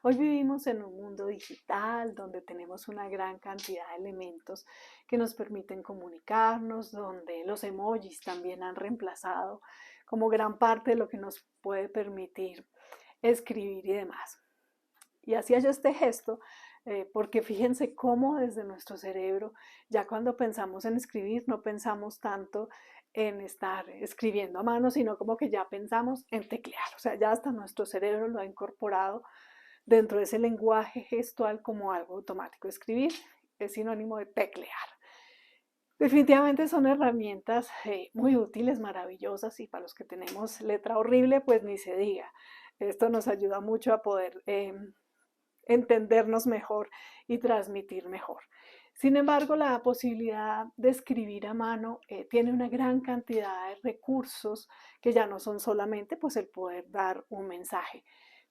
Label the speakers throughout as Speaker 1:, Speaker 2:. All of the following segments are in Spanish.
Speaker 1: Hoy vivimos en un mundo digital donde tenemos una gran cantidad de elementos que nos permiten comunicarnos, donde los emojis también han reemplazado como gran parte de lo que nos puede permitir escribir y demás. Y hacía yo este gesto porque fíjense cómo desde nuestro cerebro, ya cuando pensamos en escribir, no pensamos tanto en estar escribiendo a mano, sino como que ya pensamos en teclear. O sea, ya hasta nuestro cerebro lo ha incorporado dentro de ese lenguaje gestual como algo automático. Escribir es sinónimo de teclear. Definitivamente son herramientas muy útiles, maravillosas, y para los que tenemos letra horrible, pues ni se diga. Esto nos ayuda mucho a poder entendernos mejor y transmitir mejor. Sin embargo, la posibilidad de escribir a mano tiene una gran cantidad de recursos que ya no son solamente pues, el poder dar un mensaje.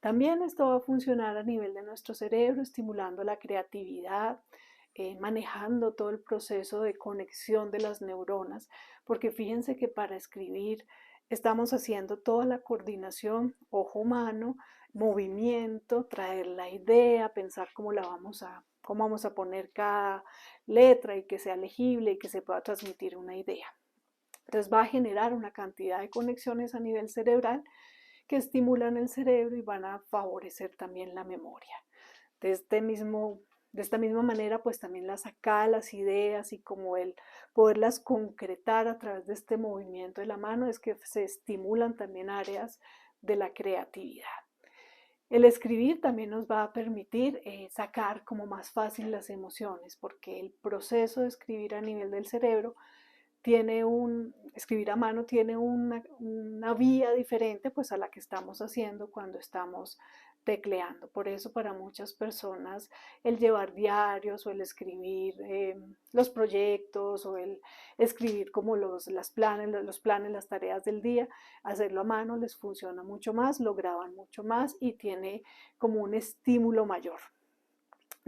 Speaker 1: También esto va a funcionar a nivel de nuestro cerebro, estimulando la creatividad, manejando todo el proceso de conexión de las neuronas, porque fíjense que para escribir estamos haciendo toda la coordinación ojo-mano, movimiento, traer la idea, pensar cómo vamos a poner cada letra y que sea legible y que se pueda transmitir una idea. Entonces va a generar una cantidad de conexiones a nivel cerebral que estimulan el cerebro y van a favorecer también la memoria. De, este mismo, de esta misma manera, pues también la sacar las ideas y como el poderlas concretar a través de este movimiento de la mano es que se estimulan también áreas de la creatividad. El escribir también nos va a permitir sacar como más fácil las emociones, porque el proceso de escribir a nivel del cerebro escribir a mano tiene una vía diferente pues a la que estamos haciendo cuando estamos tecleando. Por eso para muchas personas el llevar diarios o el escribir los proyectos o el escribir como los planes, las tareas del día, hacerlo a mano les funciona mucho más, lo graban mucho más y tiene como un estímulo mayor.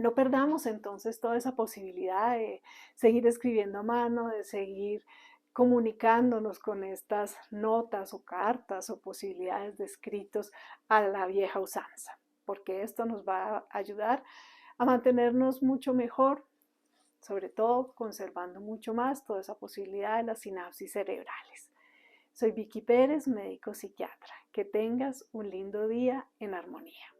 Speaker 1: No perdamos entonces toda esa posibilidad de seguir escribiendo a mano, de seguir comunicándonos con estas notas o cartas o posibilidades de escritos a la vieja usanza, porque esto nos va a ayudar a mantenernos mucho mejor, sobre todo conservando mucho más toda esa posibilidad de las sinapsis cerebrales. Soy Vicky Pérez, médico psiquiatra. Que tengas un lindo día en armonía.